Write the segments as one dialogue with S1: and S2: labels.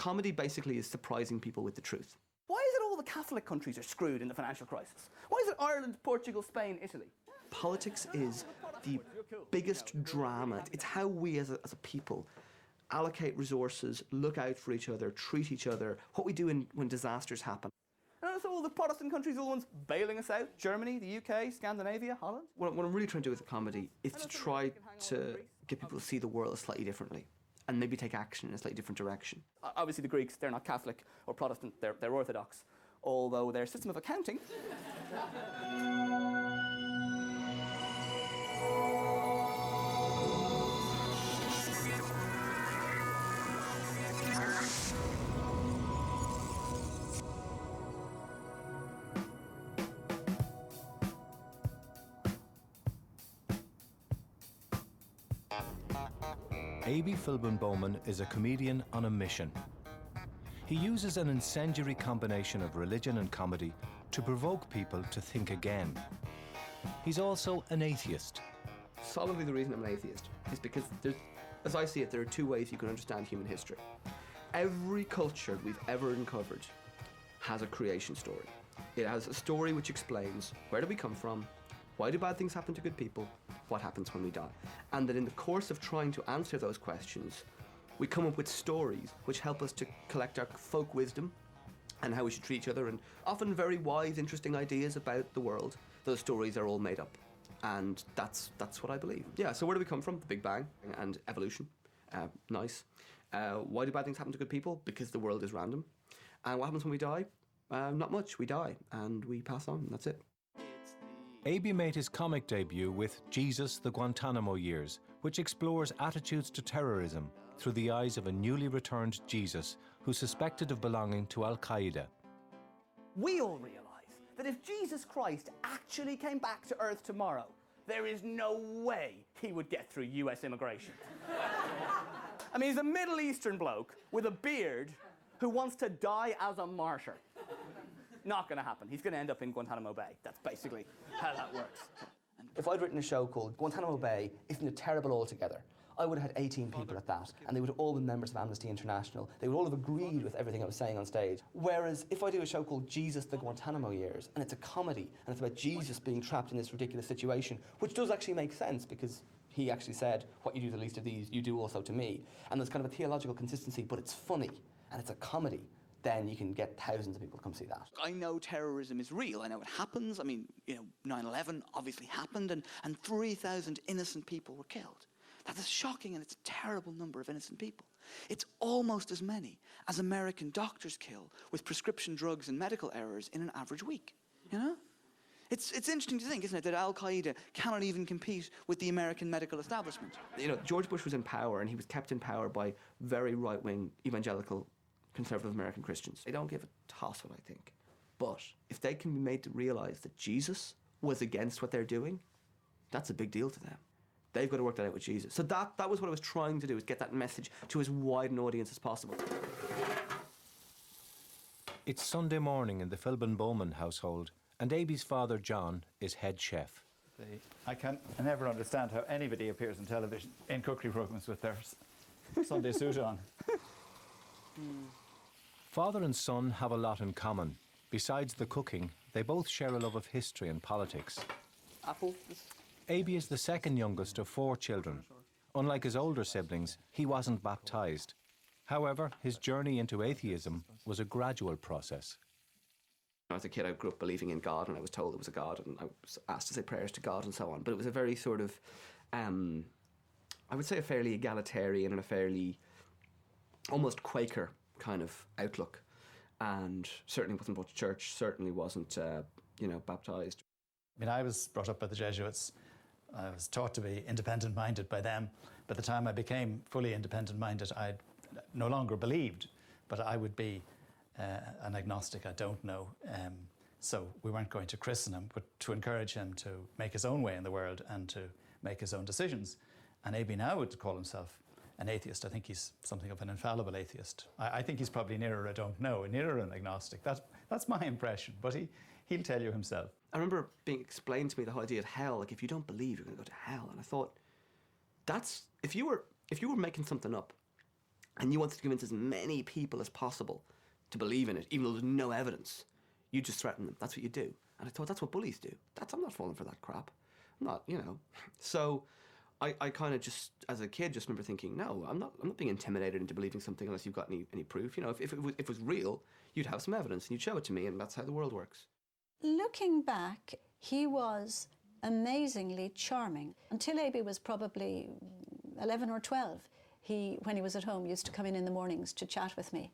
S1: Comedy basically is surprising people with the truth.
S2: Why is it all the Catholic countries are screwed in the financial crisis? Why is it Ireland, Portugal, Spain, Italy?
S1: Politics is the biggest drama. It's how we as a people allocate resources, look out for each other, treat each other, what we do when disasters happen.
S2: And so all the Protestant countries are the ones bailing us out. Germany, the UK, Scandinavia, Holland.
S1: What I'm really trying to do with the comedy is to try to get people to see the world slightly differently and maybe take action in a slightly different direction.
S2: Obviously the Greeks, they're not Catholic or Protestant, they're Orthodox, although their system of accounting
S3: Abie Philbin Bowman is a comedian on a mission. He uses an incendiary combination of religion and comedy to provoke people to think again. He's also an atheist.
S1: Solidly the reason I'm an atheist is because, as I see it, there are two ways you can understand human history. Every culture we've ever uncovered has a creation story. It has a story which explains where do we come from, why do bad things happen to good people, what happens when we die. And that in the course of trying to answer those questions, we come up with stories which help us to collect our folk wisdom and how we should treat each other, and often very wise, interesting ideas about the world. Those stories are all made up. And that's what I believe. Yeah, so where do we come from? The Big Bang and evolution. Nice. Why do bad things happen to good people? Because the world is random. And what happens when we die? Not much. We die and we pass on. That's it.
S3: Abie made his comic debut with Jesus, the Guantanamo Years, which explores attitudes to terrorism through the eyes of a newly returned Jesus who's suspected of belonging to Al-Qaeda.
S2: we all realise that if Jesus Christ actually came back to Earth tomorrow, there is no way he would get through US immigration. I mean, he's a Middle Eastern bloke with a beard who wants to die as a martyr. Not going to happen. He's going to end up in Guantanamo Bay. That's basically how that works.
S4: If I'd written a show called Guantanamo Bay Isn't It Terrible Altogether, I would have had 18 people at that, and they would have all been members of Amnesty International. They would all have agreed with everything I was saying on stage. Whereas if I do a show called Jesus, the Guantanamo Years, and it's a comedy, and it's about Jesus being trapped in this ridiculous situation, which does actually make sense because he actually said, what you do to the least of these, you do also to me. And there's kind of a theological consistency, but it's funny, and it's a comedy. Then you can get thousands of people to come see that.
S2: I know terrorism is real. I know it happens. I mean, 9/11 obviously happened, and 3,000 innocent people were killed. That's a shocking and it's a terrible number of innocent people. It's almost as many as American doctors kill with prescription drugs and medical errors in an average week, It's interesting to think, isn't it, that Al-Qaeda cannot even compete with the American medical establishment.
S1: George Bush was in power, and he was kept in power by very right-wing evangelical conservative American Christians. They don't give a toss what I think. But if they can be made to realise that Jesus was against what they're doing, that's a big deal to them. They've got to work that out with Jesus. So that was what I was trying to do, is get that message to as wide an audience as possible.
S3: It's Sunday morning in the Philbin Bowman household, and Abie's father, John, is head chef.
S5: I never understand how anybody appears on television in cookery programmes with their Sunday suit on.
S3: Father and son have a lot in common. Besides the cooking, they both share a love of history and politics.
S2: Apple.
S3: Abie is the second youngest of 4 children. Unlike his older siblings, he wasn't baptised. However, his journey into atheism was a gradual process.
S1: As a kid, I grew up believing in God, and I was told there was a God, and I was asked to say prayers to God and so on. But it was a very sort of, I would say a fairly egalitarian and a fairly almost Quaker kind of outlook. And certainly wasn't brought to church, certainly wasn't, baptised.
S5: I mean, I was brought up by the Jesuits. I was taught to be independent-minded by them. By the time I became fully independent-minded, I no longer believed, but I would be an agnostic, I don't know. So we weren't going to christen him, but to encourage him to make his own way in the world and to make his own decisions. And Abie now would call himself an atheist. I think he's something of an infallible atheist. I think he's probably nearer, I don't know, nearer an agnostic. That's my impression, but he'll tell you himself.
S1: I remember being explained to me the whole idea of hell, like if you don't believe, you're going to go to hell. And I thought, if you were making something up and you wanted to convince as many people as possible to believe in it, even though there's no evidence, you just threaten them. That's what you do. And I thought, that's what bullies do. I'm not falling for that crap. I'm not, you know. So I kind of just, as a kid, just remember thinking, no, I'm not being intimidated into believing something unless you've got any proof. You know, if it was real, you'd have some evidence and you'd show it to me, and that's how the world works.
S6: Looking back, he was amazingly charming. Until Abie was probably 11 or 12, when he was at home, used to come in the mornings to chat with me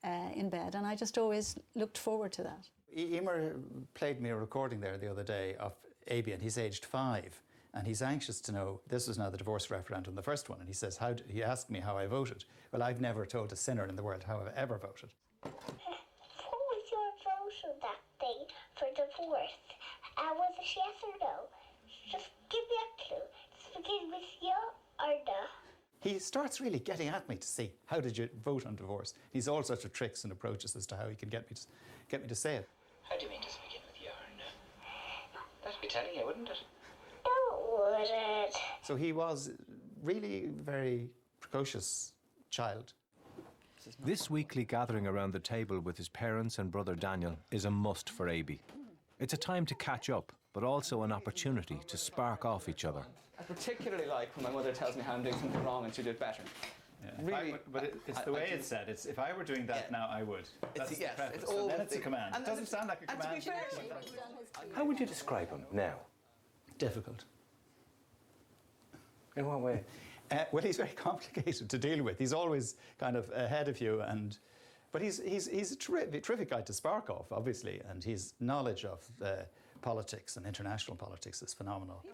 S6: in bed, and I just always looked forward to that.
S5: Emer played me a recording there the other day of Abie, and he's aged 5, and he's anxious to know, this was now the divorce referendum, the first one, and he says, he asked me how I voted. Well, I've never told a sinner in the world how I've ever voted.
S7: What was your vote that day for divorce? Was it yes or no? Just give me a clue. Does it begin with yeah or no?
S5: He starts really getting at me to see, how did you vote on divorce? He's all sorts of tricks and approaches as to how he can get me to say it.
S8: How do you mean, does it begin with yeah or no? That'd be telling you, wouldn't it?
S7: No, would it?
S5: So he was really a very precocious child.
S3: This weekly gathering around the table with his parents and brother Daniel is a must for Abie. It's a time to catch up, but also an opportunity to spark off each other.
S4: I particularly like when my mother tells me how I'm doing something wrong and she did better.
S5: Yeah.
S4: Really,
S5: it's the way it's said. It's, if I were doing that now, I would. That's the preface.
S4: It's all
S5: and then it's a command. It doesn't sound like a command.
S9: How would you describe him now?
S5: Difficult.
S9: In what way?
S5: Well, he's very complicated to deal with. He's always kind of ahead of you, but he's a terrific guy to spark off, obviously, and his knowledge of politics and international politics is phenomenal.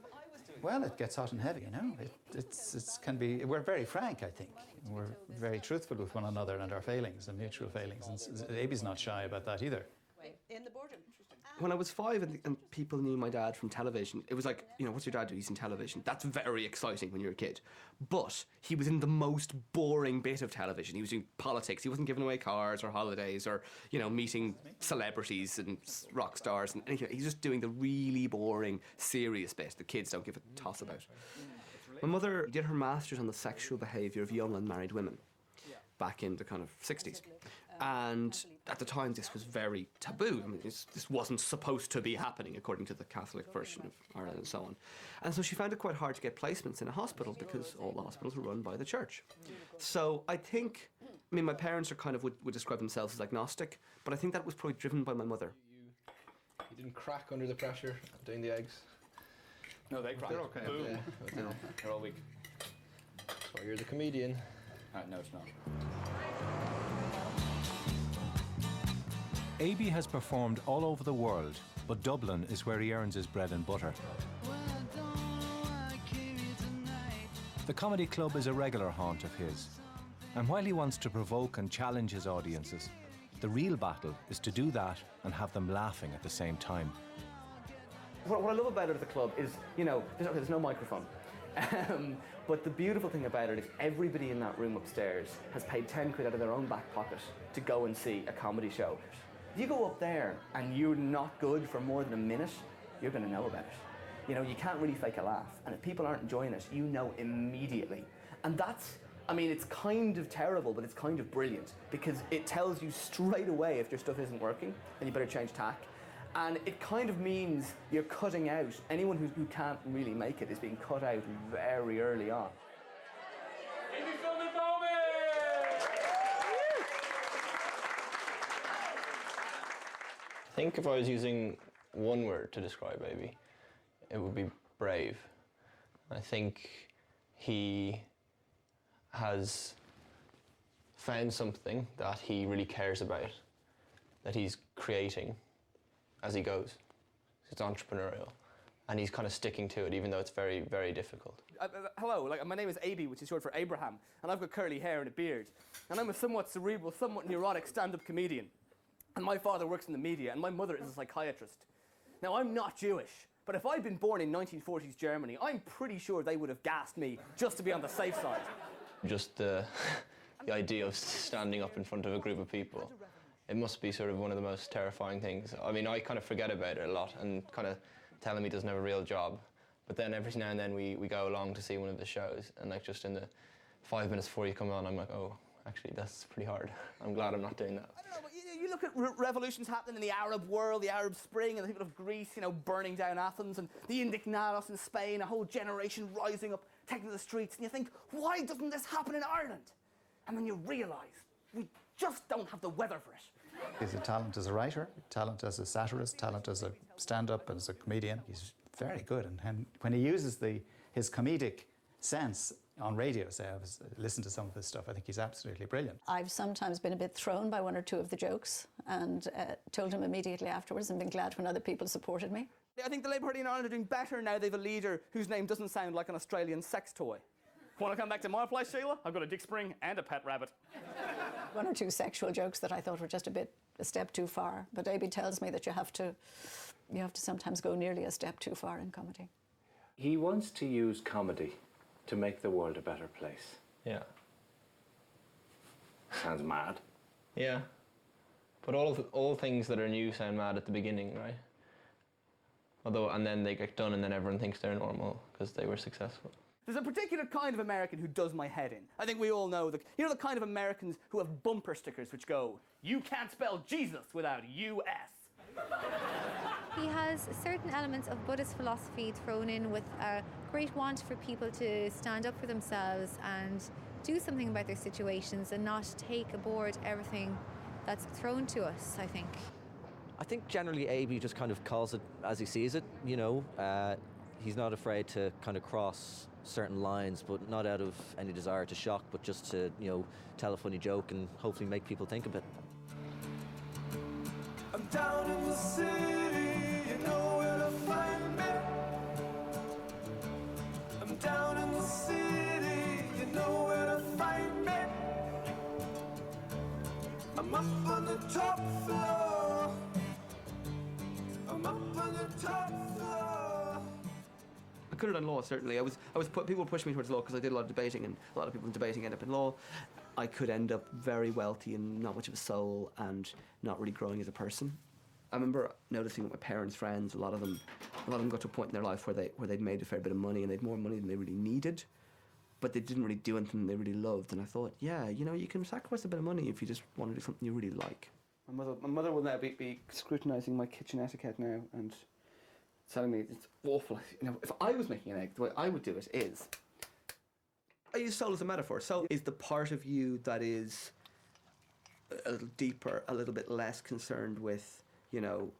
S5: Well, it gets hot and heavy, you know. It can be. We're very frank, I think. We're very truthful with one another and our failings and mutual failings. And Abie's not shy about that either.
S6: In the boardroom.
S1: When I was 5 and people knew my dad from television, it was like, you know, what's your dad do? He's in television. That's very exciting when you're a kid. But he was in the most boring bit of television. He was doing politics. He wasn't giving away cars or holidays or, you know, meeting celebrities and rock stars and anything. He's just doing the really boring, serious bit that kids don't give a toss about. My mother did her master's on the sexual behaviour of young unmarried women back in the kind of 60s. And at the time, this was very taboo. I mean, this wasn't supposed to be happening, according to the Catholic version of Ireland and so on. And so she found it quite hard to get placements in a hospital because all the hospitals were run by the church. So I think, I mean, my parents are kind of would describe themselves as agnostic, but I think that was probably driven by my mother.
S9: You didn't crack under the pressure of doing the eggs?
S5: No, they cracked.
S9: They're okay.
S5: Boom.
S9: Yeah,
S5: They're all weak.
S9: So you're the comedian.
S5: No, it's not.
S3: Abie has performed all over the world, but Dublin is where he earns his bread and butter. The comedy club is a regular haunt of his, and while he wants to provoke and challenge his audiences, the real battle is to do that and have them laughing at the same time.
S4: What I love about it at the club is, you know, there's no microphone. But the beautiful thing about it is everybody in that room upstairs has paid 10 quid out of their own back pocket to go and see a comedy show. If you go up there and you're not good for more than a minute, you're going to know about it. You know, you can't really fake a laugh. And if people aren't enjoying it, you know immediately. And that's, I mean, it's kind of terrible, but it's kind of brilliant because it tells you straight away if your stuff isn't working and you better change tack. And it kind of means you're cutting out, anyone who can't really make it is being cut out very early on.
S8: Philbin, Bowman!
S10: I think if I was using one word to describe Abie, it would be brave. I think he has found something that he really cares about, that he's creating as he goes. It's entrepreneurial, and he's kind of sticking to it, even though it's very, very difficult.
S4: Hello, my name is Abie, which is short for Abraham, and I've got curly hair and a beard. And I'm a somewhat cerebral, somewhat neurotic stand-up comedian. And my father works in the media, and my mother is a psychiatrist. Now, I'm not Jewish, but if I'd been born in 1940s Germany, I'm pretty sure they would have gassed me just to be on the safe side.
S10: Just the idea of standing up in front of a group of people, it must be sort of one of the most terrifying things. I mean, I kind of forget about it a lot and kind of tell him he doesn't have a real job. But then every now and then we go along to see one of the shows, and like just in the 5 minutes before you come on, I'm like, oh, Actually, that's pretty hard. I'm glad I'm not doing that.
S2: I don't know, but you look at revolutions happening in the Arab world, the Arab Spring, and the people of Greece, you know, burning down Athens, and the Indignados in Spain, a whole generation rising up, taking to the streets, and you think, why doesn't this happen in Ireland? And then you realise we just don't have the weather for it.
S5: He's a talent as a writer, talent as a satirist, talent as a stand-up and as a comedian. He's very good, and when he uses his comedic sense on radio, say, I've listened to some of his stuff, I think he's absolutely brilliant.
S6: I've sometimes been a bit thrown by one or two of the jokes and told him immediately afterwards and been glad when other people supported me.
S2: I think the Labour Party in Ireland are doing better now they've a leader whose name doesn't sound like an Australian sex toy. Want to come back to my place, Sheila? I've got a dick spring and a pet rabbit.
S6: One or two sexual jokes that I thought were just a step too far, but Abie tells me that you have to sometimes go nearly a step too far in comedy.
S3: He wants to use comedy to make the world a better place.
S10: Yeah.
S3: Sounds mad.
S10: Yeah. But all things that are new sound mad at the beginning, right? And then they get done and then everyone thinks they're normal because they were successful.
S2: There's a particular kind of American who does my head in. I think we all know the kind of Americans who have bumper stickers which go, "You can't spell Jesus without US."
S11: He has certain elements of Buddhist philosophy thrown in with a great want for people to stand up for themselves and do something about their situations and not take aboard everything that's thrown to us, I think.
S12: I think generally Abie just kind of calls it as he sees it, you know. He's not afraid to kind of cross certain lines, but not out of any desire to shock, but just to, you know, tell a funny joke and hopefully make people think a bit.
S13: I'm down in the city, you know where to find me. I'm down in the city, you know where to find me. I'm up on the top floor. I'm up on the top floor.
S1: I could have done law, certainly. People pushed me towards law because I did a lot of debating, and a lot of people in debating end up in law. I could end up very wealthy and not much of a soul and not really growing as a person. I remember noticing with my parents' friends, a lot of them got to a point in their life where they'd made a fair bit of money and they'd more money than they really needed, but they didn't really do anything they really loved. And I thought, yeah, you know, you can sacrifice a bit of money if you just want to do something you really like. My mother will now be scrutinising my kitchen etiquette now and telling me it's awful. You know, if I was making an egg, the way I would do it is, I use soul as a metaphor. Soul is the part of you that is a little deeper, a little bit less concerned with, you know,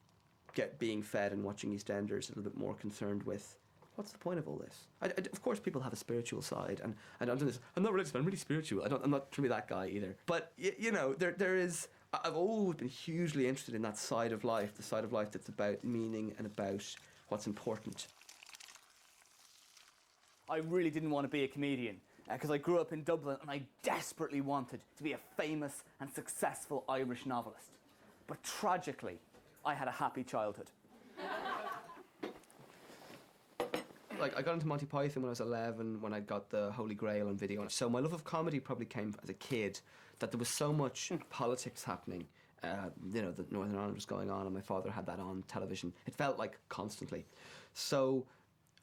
S1: being fed and watching EastEnders, a little bit more concerned with, what's the point of all this? Of course, people have a spiritual side, and I don't do this. I'm not religious, but I'm really spiritual. I'm not trying to be that guy either. But you know, there is. I've always been hugely interested in that side of life, the side of life that's about meaning and about what's important.
S2: I really didn't want to be a comedian because I grew up in Dublin and I desperately wanted to be a famous and successful Irish novelist. But tragically, I had a happy childhood.
S1: Like, I got into Monty Python when I was 11, when I got the Holy Grail on video. So my love of comedy probably came as a kid, that there was so much politics happening. You know, the Northern Ireland was going on, and my father had that on television. It felt like constantly. So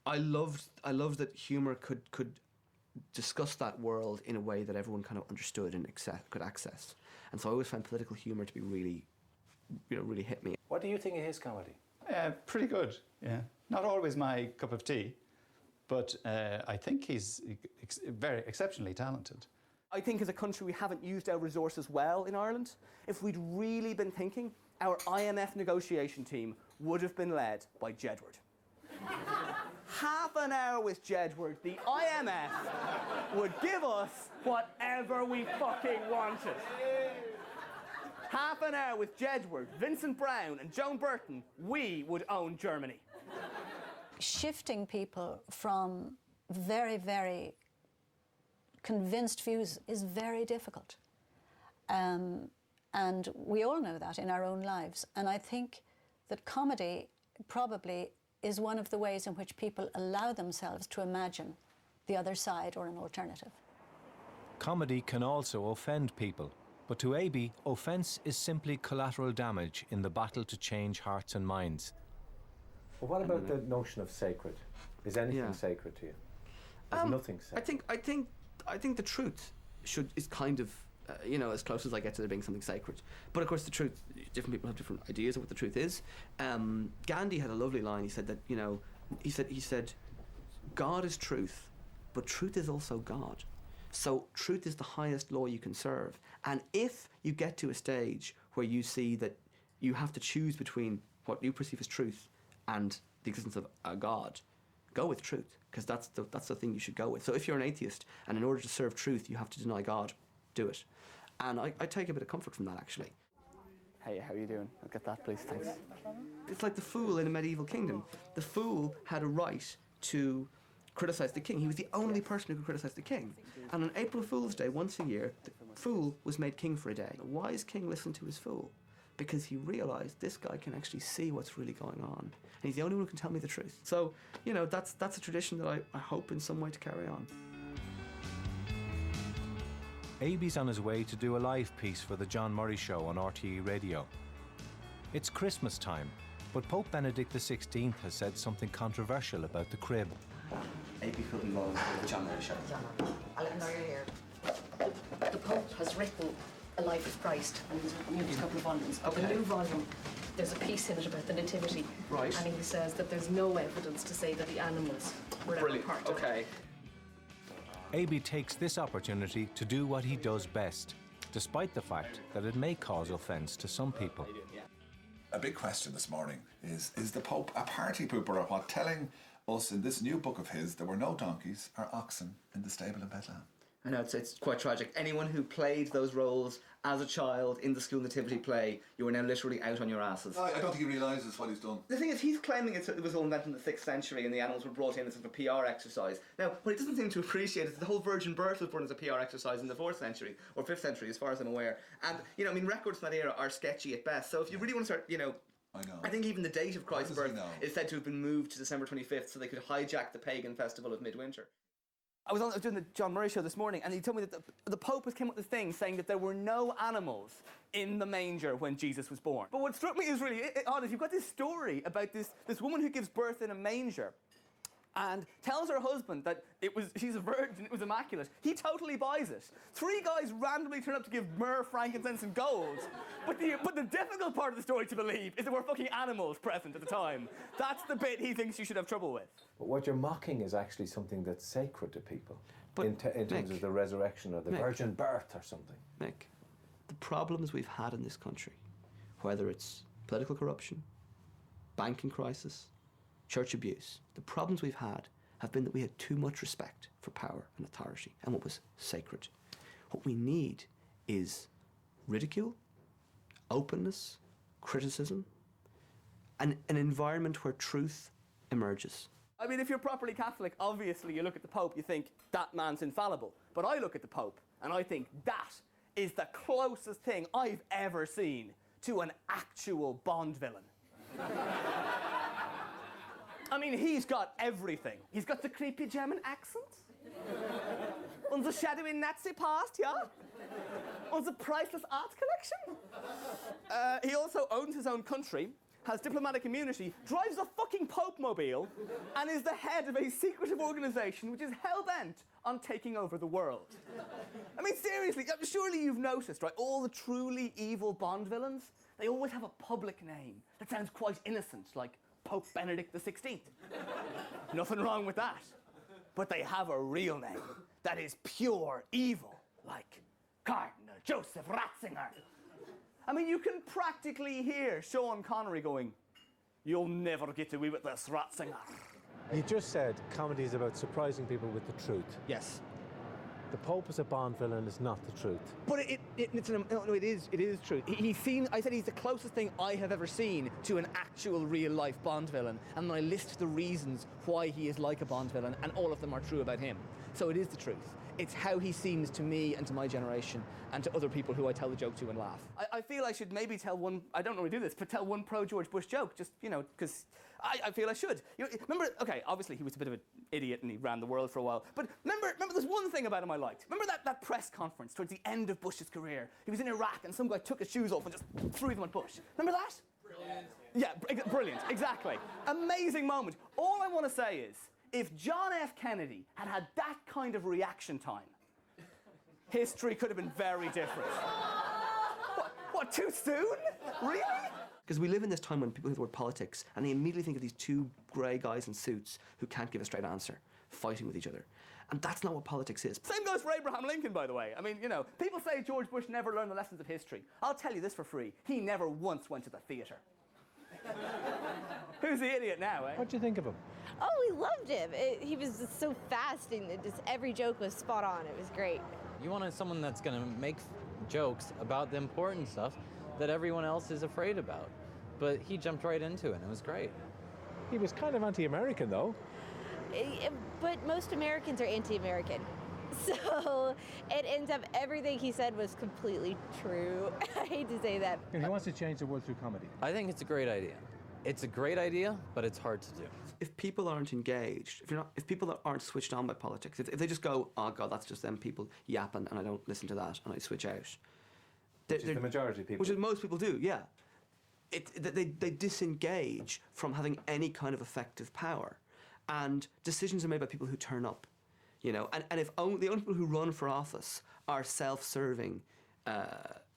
S1: I loved that humour could discuss that world in a way that everyone kind of understood and could access. And so I always found political humour to be really, you know, really hit me.
S3: What do you think of his comedy?
S5: Pretty good, yeah. Not always my cup of tea, but I think he's very exceptionally talented.
S2: I think as a country we haven't used our resources well in Ireland. If we'd really been thinking, our IMF negotiation team would have been led by Jedward. Half an hour with Jedward, the IMF would give us whatever we fucking wanted. Half an hour with Jedward, Vincent Brown and Joan Burton, we would own Germany.
S6: Shifting people from very, very convinced views is very difficult. And we all know that in our own lives. And I think that comedy probably is one of the ways in which people allow themselves to imagine the other side or an alternative.
S3: Comedy can also offend people. But to Abie, offence is simply collateral damage in the battle to change hearts and minds.
S14: Well, what about the notion of sacred? Is anything sacred to you? Is nothing sacred?
S1: I think the truth is kind of you know, as close as I get to there being something sacred. But of course, the truth, different people have different ideas of what the truth is. Gandhi had a lovely line. He said that, you know, he said, God is truth, but truth is also God. So truth is the highest law you can serve. And if you get to a stage where you see that you have to choose between what you perceive as truth and the existence of a God, go with truth, because that's the thing you should go with. So if you're an atheist, and in order to serve truth, you have to deny God, do it. And I take a bit of comfort from that, actually.
S4: Hey, how are you doing? I'll get that, please, thanks.
S1: It's like the fool in a medieval kingdom. The fool had a right to criticise the king. He was the only person who could criticise the king. And on April Fool's Day, once a year, the fool was made king for a day. A wise king listened to his fool because he realised this guy can actually see what's really going on. And he's the only one who can tell me the truth. So, you know, that's a tradition that I hope in some way to carry on.
S3: Abie's on his way to do a live piece for the John Murray Show on RTE Radio. It's Christmas time, but Pope Benedict XVI has said something controversial about the crib.
S4: Abie, Philbin, Bowman, the John Murray Show.
S15: I'll ignore you here. The Pope has written A Life of Christ, and he's a couple of volumes. But the new volume, there's a piece in it about the Nativity.
S1: Right.
S15: And he says that there's no evidence to say that the animals were ever part of it.
S3: Abie takes this opportunity to do what he does best, despite the fact that it may cause offence to some people.
S16: A big question this morning is the Pope a party pooper or what? Telling us in this new book of his there were no donkeys or oxen in the stable in Bethlehem.
S1: I know, it's quite tragic. Anyone who played those roles as a child in the school nativity play, you are now literally out on your asses.
S16: I don't think he realises what he's done.
S1: The thing is, he's claiming it was all invented in the 6th century and the animals were brought in as sort of a PR exercise. Now, what he doesn't seem to appreciate is the whole virgin birth was born as a PR exercise in the 4th century, or 5th century, as far as I'm aware. And, you know, I mean, records from that era are sketchy at best. So if you really want to start, you know, I think even the date of Christ's birth is said to have been moved to December 25th so they could hijack the pagan festival of midwinter. I was doing the John Murray Show this morning, and he told me that the Pope has came up with this thing saying that there were no animals in the manger when Jesus was born. But what struck me is really odd is you've got this story about this woman who gives birth in a manger and tells her husband that she's a virgin, it was immaculate. He totally buys it. 3 guys randomly turn up to give myrrh, frankincense and gold. But the difficult part of the story to believe is there were fucking animals present at the time. That's the bit he thinks you should have trouble with.
S14: But what you're mocking is actually something that's sacred to people. But in terms of the resurrection or the virgin birth or something.
S1: Nick, the problems we've had in this country, whether it's political corruption, banking crisis, church abuse, the problems we've had have been that we had too much respect for power and authority and what was sacred. What we need is ridicule, openness, criticism, and an environment where truth emerges. I mean, if you're properly Catholic, obviously you look at the Pope, you think, that man's infallible. But I look at the Pope and I think that is the closest thing I've ever seen to an actual Bond villain. I mean, he's got everything. He's got the creepy German accent. And the shadowy Nazi past, yeah? And the priceless art collection. He also owns his own country, has diplomatic immunity, drives a fucking Pope-mobile, and is the head of a secretive organisation which is hell-bent on taking over the world. I mean, seriously, surely you've noticed, right? All the truly evil Bond villains, they always have a public name that sounds quite innocent, like Pope Benedict XVI. Nothing wrong with that. But they have a real name that is pure evil, like Cardinal Joseph Ratzinger. I mean, you can practically hear Sean Connery going, "You'll never get away with this, Ratzinger."
S14: You just said comedy is about surprising people with the truth.
S1: Yes.
S14: The Pope as a Bond villain is not the truth.
S1: But it is true. I said he's the closest thing I have ever seen to an actual real-life Bond villain, and then I list the reasons why he is like a Bond villain, and all of them are true about him. So it is the truth. It's how he seems to me and to my generation and to other people who I tell the joke to and laugh. I feel I should maybe tell one, I don't normally do this, but tell one pro-George Bush joke, just, you know, because I feel I should. You know, remember, okay, obviously he was a bit of an idiot and he ran the world for a while, but remember there's one thing about him I liked. Remember that press conference towards the end of Bush's career? He was in Iraq and some guy took his shoes off and just threw them at Bush. Remember that? Brilliant. Yeah, brilliant, exactly. Amazing moment. All I want to say is, if John F. Kennedy had had that kind of reaction time,
S4: history could have been very different. What, too soon? Really?
S1: Because we live in this time when people hear the word politics and they immediately think of these two grey guys in suits who can't give a straight answer, fighting with each other. And that's not what politics is.
S4: Same goes for Abraham Lincoln, by the way. I mean, you know, people say George Bush never learned the lessons of history. I'll tell you this for free. He never once went to the theatre. Who's the idiot now, eh?
S3: What do you think of him?
S17: Oh, we loved him. He was just so fast, and every joke was spot on. It was great.
S18: You wanted someone that's going to make jokes about the important stuff that everyone else is afraid about. But he jumped right into it, and it was great.
S3: He was kind of anti-American, though.
S17: But most Americans are anti-American. So it ends up everything he said was completely true. I hate to say that.
S3: And he wants to change the world through comedy.
S18: I think it's a great idea. It's a great idea, but it's hard to do.
S1: If people aren't engaged, if people aren't switched on by politics, if they just go, oh God, that's just them people yapping and I don't listen to that and I switch out.
S14: Which is the majority of people.
S1: Which is most people do, yeah. They disengage from having any kind of effective power. And decisions are made by people who turn up. You know, and if the only people who run for office are self-serving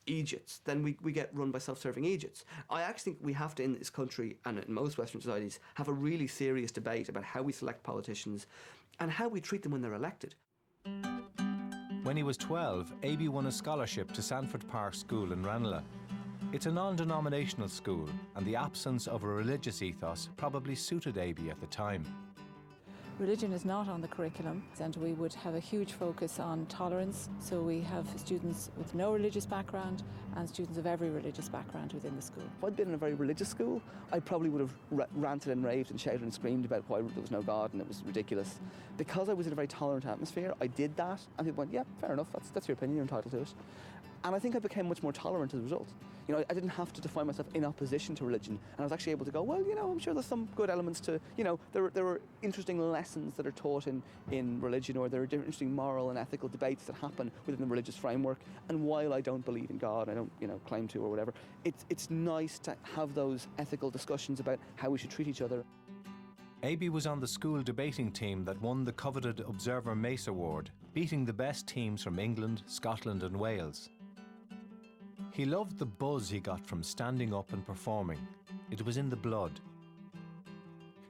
S1: Egypts, then we get run by self-serving Egypts. I actually think we have to, in this country and in most Western societies, have a really serious debate about how we select politicians and how we treat them when they're elected.
S3: When he was 12, Abie won a scholarship to Sanford Park School in Ranelagh. It's a non-denominational school, and the absence of a religious ethos probably suited Abie at the time.
S19: Religion is not on the curriculum, and we would have a huge focus on tolerance. So we have students with no religious background and students of every religious background within the school.
S4: If I'd been in a very religious school, I probably would have ranted and raved and shouted and screamed about why there was no God and it was ridiculous. Because I was in a very tolerant atmosphere, I did that, and people went, yeah, fair enough, that's your opinion, you're entitled to it. And I think I became much more tolerant as a result. You know, I didn't have to define myself in opposition to religion, and I was actually able to go, well, you know, I'm sure there's some good elements to, you know, there are interesting lessons that are taught in religion, or there are interesting moral and ethical debates that happen within the religious framework. And while I don't believe in God, I don't, you know, claim to or whatever, it's nice to have those ethical discussions about how we should treat each other.
S3: Abie was on the school debating team that won the coveted Observer Mace Award, beating the best teams from England, Scotland and Wales. He loved the buzz he got from standing up and performing. It was in the blood.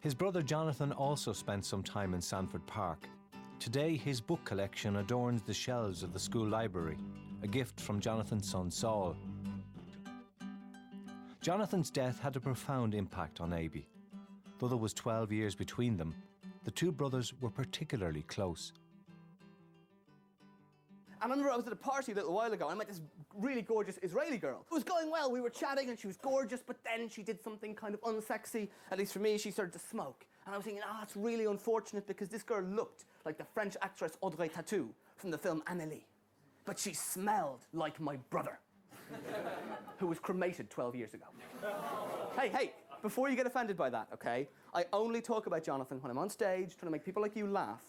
S3: His brother Jonathan also spent some time in Sanford Park. Today, his book collection adorns the shelves of the school library, a gift from Jonathan's son Saul. Jonathan's death had a profound impact on Abie. Though there was 12 years between them, the two brothers were particularly close.
S4: I remember I was at a party a little while ago and I met this really gorgeous Israeli girl. It was going well, we were chatting and she was gorgeous, but then she did something kind of unsexy. At least for me, she started to smoke. And I was thinking, it's really unfortunate because this girl looked like the French actress Audrey Tautou from the film Amélie. But she smelled like my brother, who was cremated 12 years ago. Hey, before you get offended by that, okay? I only talk about Jonathan when I'm on stage trying to make people like you laugh,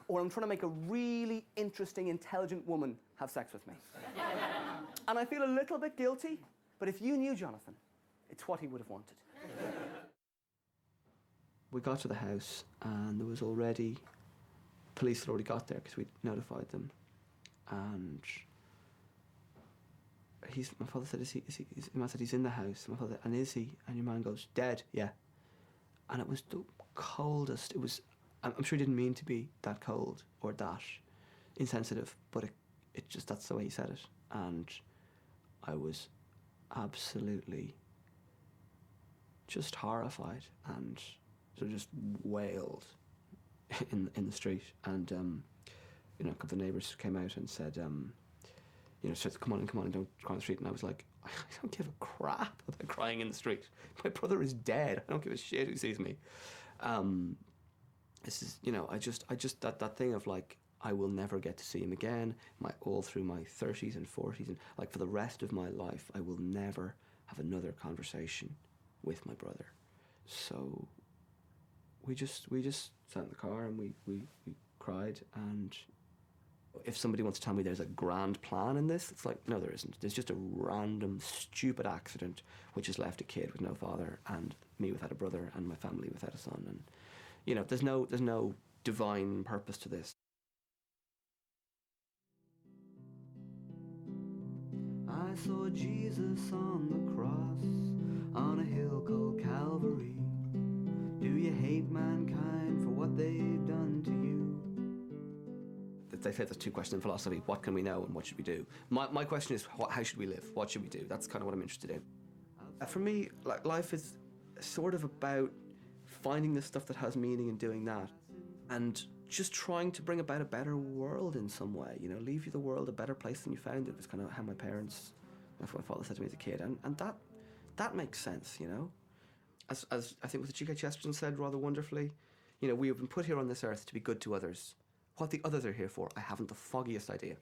S4: or I'm trying to make a really interesting, intelligent woman have sex with me. And I feel a little bit guilty, but if you knew Jonathan, it's what he would have wanted.
S1: We got to the house and there was already, police had already got there because we'd notified them. And my father said, my man said, he's in the house. My father, and is he? And your man goes, dead, yeah. And it was the coldest, I'm sure he didn't mean to be that cold or that insensitive, but it just, that's the way he said it. And I was absolutely just horrified and sort of just wailed in the street. And, you know, a couple of neighbours came out and said, you know, said, come on, don't cry on the street. And I was like, I don't give a crap about crying in the street. My brother is dead. I don't give a shit who sees me. This is, you know, I just that thing of like, I will never get to see him again, all through my 30s and 40s, and like for the rest of my life, I will never have another conversation with my brother. So we just sat in the car and we cried. And if somebody wants to tell me there's a grand plan in this, it's like, no, there isn't. There's just a random, stupid accident which has left a kid with no father and me without a brother and my family without a son. And you know, there's no divine purpose to this.
S20: saw Jesus on the cross, on a hill called Calvary. Do you hate mankind for what they've done to you?
S1: They say there's two questions in philosophy: what can we know and what should we do? My question is, how should we live? What should we do? That's kind of what I'm interested in. For me, like, life is sort of about finding the stuff that has meaning and doing that, and just trying to bring about a better world in some way. You know, leave the world a better place than you found it. Was kind of how my father said to me as a kid, and that makes sense. You know, as I think what G.K. Chesterton said rather wonderfully, you know, we have been put here on this earth to be good to others. What the others are here for, I haven't the foggiest idea.